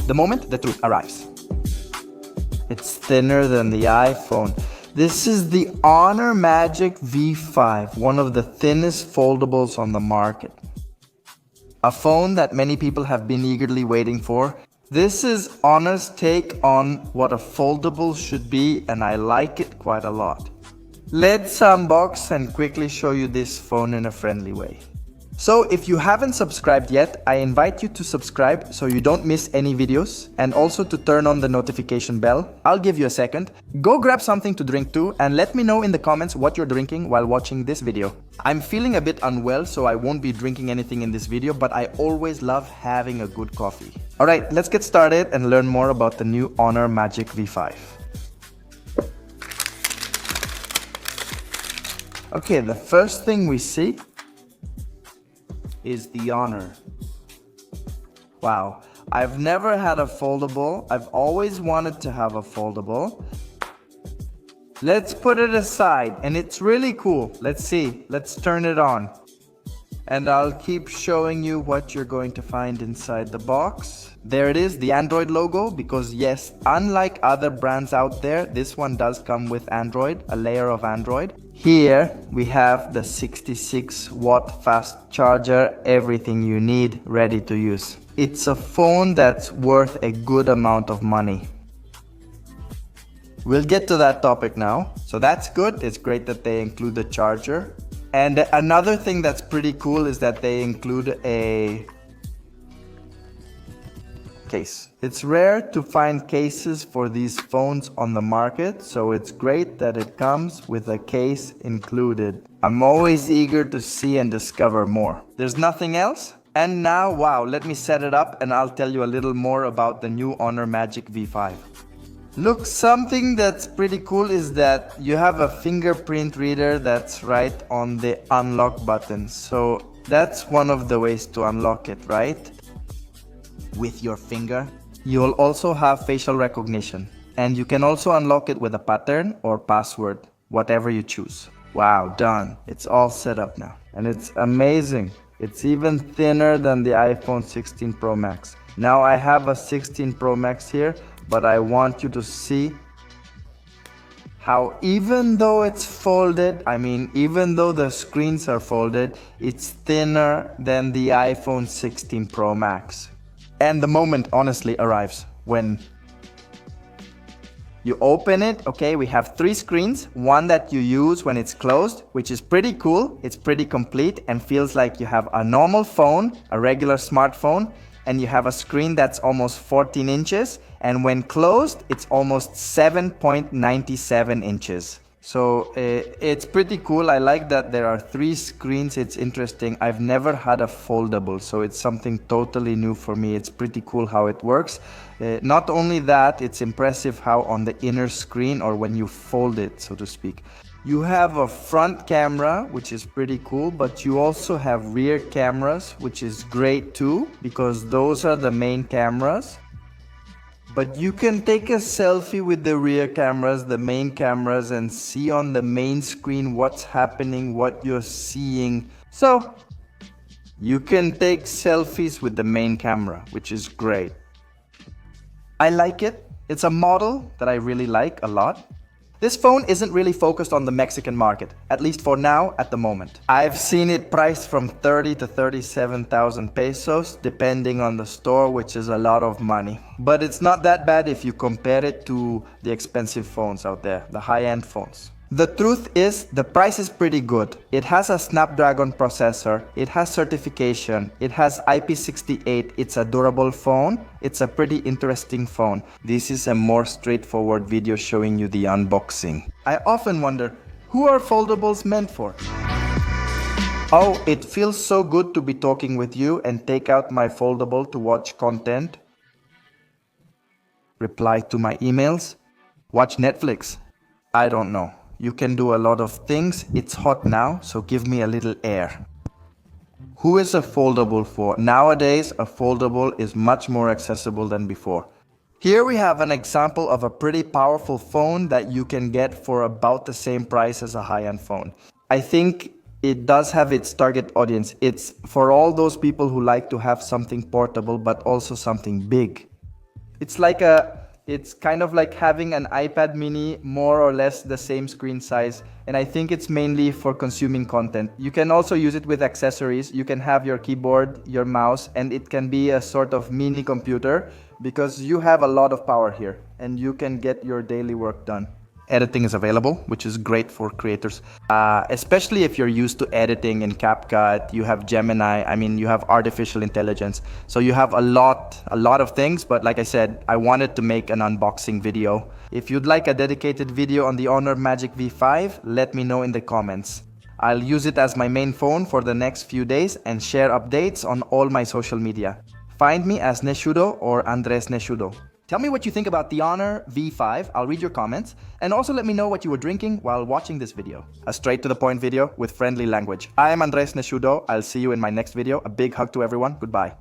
The moment the truth arrives. It's thinner than the iPhone. This is the Honor Magic V5, one of the thinnest foldables on the market. A phone that many people have been eagerly waiting for. This is Honor's take on what a foldable should be, and I like it quite a lot. Let's unbox and quickly show you this phone in a friendly way. So if you haven't subscribed yet, I invite you to subscribe so you don't miss any videos, and also to turn on the notification bell. I'll give you a second. Go grab something to drink too, and let me know in the comments what you're drinking while watching this video. I'm feeling a bit unwell, so I won't be drinking anything in this video, but I always love having a good coffee. Alright, let's get started and learn more about the new Honor Magic V5. Okay, the first thing we see is the Honor. Wow, I've never had a foldable. I've always wanted to have a foldable. Let's put it aside, and it's really cool. Let's see, let's turn it on. And I'll keep showing you what you're going to find inside the box. There it is, the Android logo, because yes, unlike other brands out there, this one does come with Android, a layer of Android. Here we have the 66-watt fast charger, everything you need ready to use. It's a phone that's worth a good amount of money. We'll get to that topic now. So that's good, it's great that they include the charger. And another thing that's pretty cool is that they include a case. It's rare to find cases for these phones on the market, so it's great that it comes with a case included. I'm always eager to see and discover more. There's nothing else? And now, wow, let me set it up and I'll tell you a little more about the new Honor Magic V5. Look, something that's pretty cool is that you have a fingerprint reader that's right on the unlock button. So that's one of the ways to unlock it, right? With your finger. You'll also have facial recognition, and you can also unlock it with a pattern or password, whatever you choose. Wow, done. It's all set up now, and it's amazing. It's even thinner than the iPhone 16 Pro Max. Now I have a 16 Pro Max here, but I want you to see how even though it's folded, even though the screens are folded, it's thinner than the iPhone 16 Pro Max. And the moment honestly arrives when you open it. Okay, we have 3 screens, one that you use when it's closed, which is pretty cool. It's pretty complete and feels like you have a normal phone, a regular smartphone, and you have a screen that's almost 14 inches, and when closed, it's almost 7.97 inches. So it's pretty cool. I like that there are 3 screens. It's interesting. I've never had a foldable, so it's something totally new for me. It's pretty cool how it works. Not only that, it's impressive how on the inner screen, or when you fold it, so to speak, you have a front camera, which is pretty cool, but you also have rear cameras, which is great too, because those are the main cameras. But you can take a selfie with the rear cameras, the main cameras, and see on the main screen what's happening, what you're seeing. So you can take selfies with the main camera, which is great. I like it. It's a model that I really like a lot. This phone isn't really focused on the Mexican market, at least for now, at the moment. I've seen it priced from 30 to 37,000 pesos, depending on the store, which is a lot of money. But it's not that bad if you compare it to the expensive phones out there, the high-end phones. The truth is, the price is pretty good. It has a Snapdragon processor, it has certification, it has IP68, it's a durable phone, it's a pretty interesting phone. This is a more straightforward video showing you the unboxing. I often wonder, who are foldables meant for? Oh, it feels so good to be talking with you and take out my foldable to watch content, reply to my emails, watch Netflix. I don't know. You can do a lot of things. It's hot now, so give me a little air. Who is a foldable for? Nowadays, a foldable is much more accessible than before. Here we have an example of a pretty powerful phone that you can get for about the same price as a high-end phone. I think it does have its target audience. It's for all those people who like to have something portable, but also something big. It's kind of like having an iPad mini, more or less the same screen size. And I think it's mainly for consuming content. You can also use it with accessories. You can have your keyboard, your mouse, and it can be a sort of mini computer because you have a lot of power here and you can get your daily work done. Editing is available, which is great for creators, especially if you're used to editing in CapCut. You have Gemini, I mean, you have artificial intelligence. So you have a lot of things, but like I said, I wanted to make an unboxing video. If you'd like a dedicated video on the Honor Magic V5, let me know in the comments. I'll use it as my main phone for the next few days and share updates on all my social media. Find me as Neshudo or Andres Neshudo. Tell me what you think about the Honor V5, I'll read your comments, and also let me know what you were drinking while watching this video. A straight to the point video with friendly language. I am Andres Neshudo, I'll see you in my next video. A big hug to everyone, goodbye.